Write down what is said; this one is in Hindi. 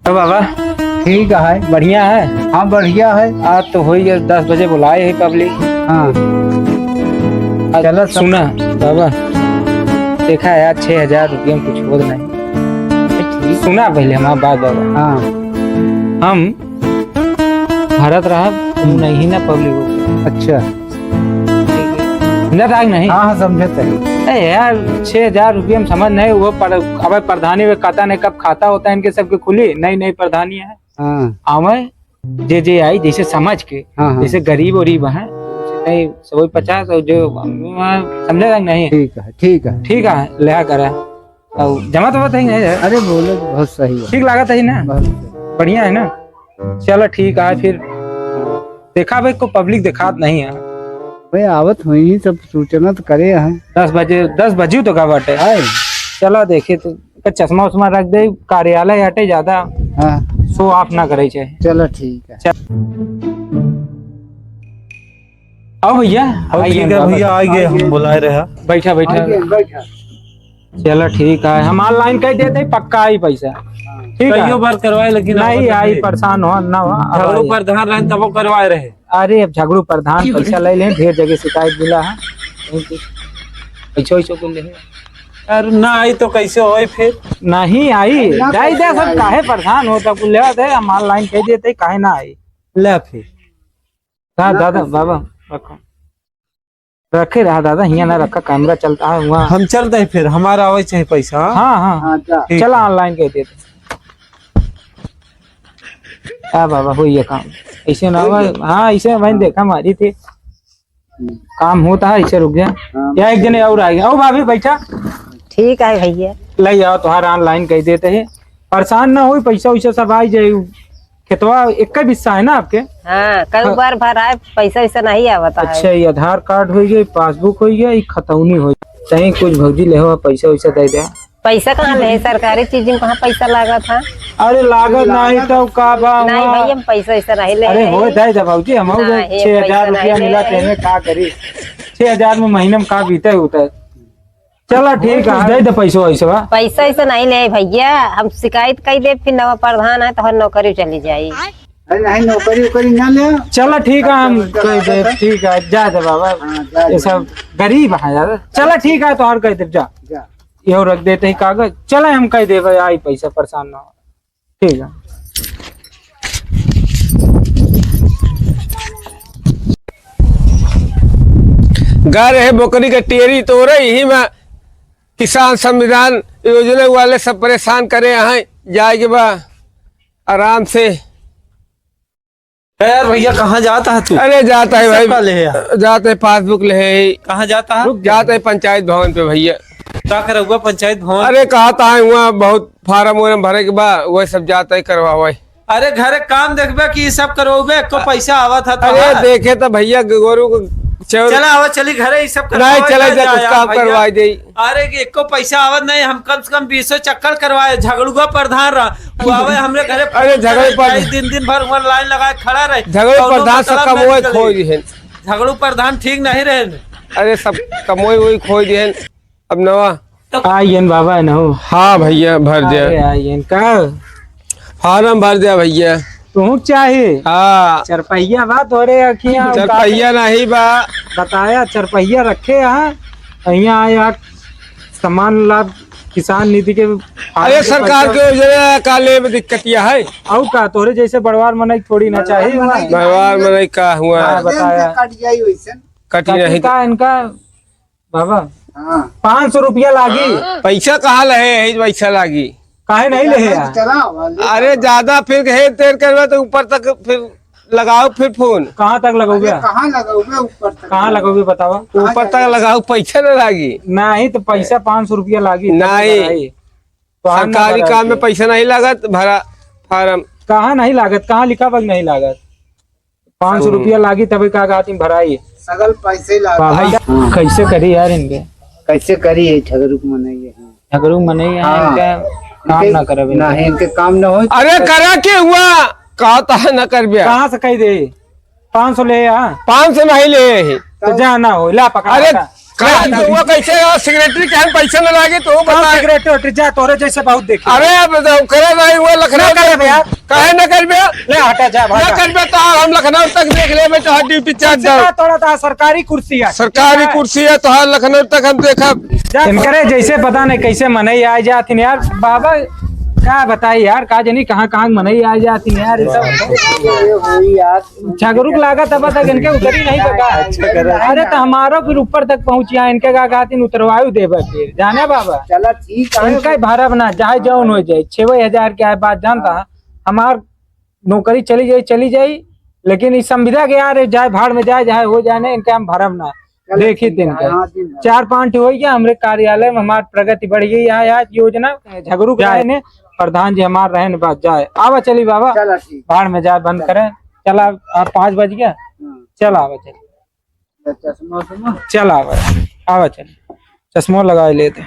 तो बाबा ठीक है। बढ़िया है। हाँ बढ़िया है। आज तो हो ही 10 बजे बुलाए है पब्लिक। हाँ चलो सुना बाबा, देखा है यार 6,000 रुपये में कुछ हो नहीं। सुना पहले हमारा बात बाबा। हाँ हम भारत रहा नहीं ना पब्लिक। अच्छा। समझा था कि नहीं? हाँ हाँ समझते हैं। अरे यार 6,000 रुपये में समझ नहीं वो अब प्रधानी में खाता नहीं कब खाता होता है इनके सबके खुली नई नई प्रधानी है। हाँ आवे जे आई जैसे समझ के हाँ जैसे गरीब उरीब है नहीं 150 और जो समझेगा नहीं। ठीक है ठीक है। ठीक है ले करा और जमा तो बताई नहीं है। अरे बोलो बहुत सही है। ठीक लागत है ना? बहुत सही। बढ़िया है ना? चलो ठीक है फिर देखा भाई को पब्लिक दिखात नहीं है। भाई आवत हुई ही सब सूचना तो करे हैं। 10 बजे तो का बाटे है। चलो देखे तो चश्मा उस्मा रख दे कार्यालय हटे ज्यादा हाँ शो ऑफ ना करे चाहिए। चलो ठीक है। आओ भैया भैया आ गए हम बुलाए रहे। बैठा बैठा। बैठा। चलो ठीक है हम ऑनलाइन कह देते पक्का आई पैसा। ठीक है कईयों बार करवाए लेकिन नहीं आई परेशान हो ना झगड़ू प्रधान रहे तब वो करवाए रहे। अरे अब झगड़ू प्रधान पैसा ले लें ढेर जगह शिकायत मिला है पैसा को ले अरे ना आई तो कैसे होए फिर? नहीं आई जाई दे सब काहे परेशान होता कुल ले दे हम ऑनलाइन कह देते काहे ना आई। ले फिर दादा बाबा रखो रखे रहा दादा हिया ना रखा कैमरा चलता है वहाँ। हम चलते हैं फिर हमारा आवे चाहिए पैसा। हाँ हाँ ठीक। चला ऑनलाइन कह देते। हाँ बाबा हो ये काम ऐसे ना हुआ। हाँ ऐसे मैंने देखा हमारी थी काम होता है ऐसे रुक जा या एक जने और आ गया। ओ भाभी बैठा। ठीक है भैया ले आओ तुम्हारा ऑनलाइन कह देते हैं परेशान ना हो पैसा वैसा सब आ जाए। खेतवा एक हिस्सा है ना आपके? हाँ कई बार भराए पैसा वैसा नहीं आवता है। अच्छा ये आधार कार्ड हो गया पासबुक हो गया खतौनी हो चाहे कुछ भौजी ले हो पैसा वैसा दे दे। पैसा कहाँ ले सरकारी चीज में कहाँ पैसा लागा था? अरे लागत नहीं तो का बा नहीं भैया हम पैसा वैसा नहीं ले। अरे हो जाए भौजी हम 6,000 रुपया मिला तेरे का करी 6,000 में महीने में का बीते होता है। चलो ठीक है दे दे पैसा वैसा। पैसा वैसा नहीं ले भैया हम शिकायत कर दे फिर नवा प्रधान है तो नौकरी चली जाये। अरे नहीं नौकरी वोकरी ना ले। चलो ठीक है हम कह दे। ठीक है जा दे बाबा ये सब गरीब है ज्यादा। चलो ठीक है तो और कह दे जा ये रख देते ही कागज। चलो हम कह दे आई पैसा परेशान ना हो। ठीक है गा रहे बकरी का टेरी तो रही ही में किसान संविधान योजना वाले सब परेशान करे हैं जाएगे बा आराम से। यार भैया कहाँ जाता है तू? अरे जाता है ले भाई जाते है पासबुक ले। कहाँ जाता है? रुक जाते है पंचायत भवन पे भैया। क्या करे हुआ पंचायत भवन? अरे कहता है वहाँ बहुत फार्म वार्म भरे के बाद वही सब जाता है करवा। अरे घरे काम देखबे कि सब करोगे को पैसा आवा था तो अरे देखे तो भैया गोरू को चला आवा चली घरे ये सब नहीं चले जा कुछ काम करवाई दे। अरे एको पैसा आवत नहीं हम कम से कम 20 चक्कर करवाए झगड़ुआ प्रधान रहा वो आवे हमरे घरे। अरे झगड़े पर दिन भर वहाँ लाइन लगाए खड़ा रहे झगड़े प्रधान सब कमोए खोई दिए। झगड़ू प्रधान ठीक नहीं रहे। अरे सब कमोई वही खोई दिए अब नवा आइए बाबा न हो। हाँ भैया भर दिया आइए का फार्म भर दिया भैया। तू चाहे हाँ चरपहिया बात हो रहे अखियां चरपहिया नहीं बा बताया चरपहिया रखे यहाँ आया समान लाभ किसान निधि के। अरे सरकार के योजना काले में दिक्कत यह है और का तोरे जैसे बड़वार मनाई थोड़ी ना चाहिए। व्यवहार में नहीं का हुआ बताया कटी नहीं का इनका बाबा 500 रुपया लागी। पैसा कहाँ लहे पैसा लागी काहे नहीं ले? अरे ज्यादा फिर हेर तेर करवा तो ऊपर तक फिर लगाओ फिर फोन। कहाँ तक लगोगे? कहाँ लगोगे ऊपर तक? कहाँ लगोगे बताओ? ऊपर तक लगाओ पैसा न लागी। नहीं तो पैसा 500 रुपया लागी नहीं तो सरकारी काम में पैसा नहीं लागत भरा फार्म। कहाँ नहीं लागत कहाँ लिखा बग नहीं लागत 500 रुपया लागी तभी का गाती भराई सगल पैसे कैसे करी यार इनके कैसे करी है झगड़ू मनाइए झगड़ू मनाई काम ना करे नहीं इनके काम न हो। अरे करा के हुआ कहता है न कर बिया कहाँ से कही दे 500 ले 500 नहीं ले तो जाना हो ला पकड़ा। अरे वो कैसे सेक्रेटरी के हम पैसे न लागे तो बता। सेक्रेटरी जा तोरे जैसे बहुत देखे। अरे अब करे नहीं वो लखनऊ करबे यार। काहे न करबे ले हटा जा ना भाई। करबे तो हम लखनऊ तक देख लेबे तो ड्यूटी चार्ज थोड़ा सा सरकारी कुर्सी है। सरकारी कुर्सी है तो हाँ लखनऊ तक हम देखब। इनकरे जैसे पता नहीं कैसे मनई आ जाती यार बाबा, क्या बताई यार, का जनी कहाँ कहाँ मनई आ जाती है यार। ये सब झगड़ुक लागत अब तक इनके उतर ही नहीं बगा। अरे तो हमारो फिर ऊपर तक पहुंचिया, इनके का कहती उतरवायु देवे फिर जाने बाबा। चला ठीक है। इनका भाड़ा बना चाहे जौन हो जाए 6,000 क्या है बात जानता। हमार नौकरी चली जाई लेकिन इस संविदा के यार जाए भाड़ में जाए चाहे हो जाने इनका हम भरम ना देखी दिन का 4-5 हो गया। हमारे कार्यालय में हमारी प्रगति बढ़ गई है। आज योजना झगड़ू ने प्रधान जी हमारे रहने बात जाए आवा चली बाबा। चला ठीक। भाड़ में जाए बंद करें। चला आप 5 बज गया। चल आवा चल। चश्मा चल आवा चल। चश्मा लगा लेते।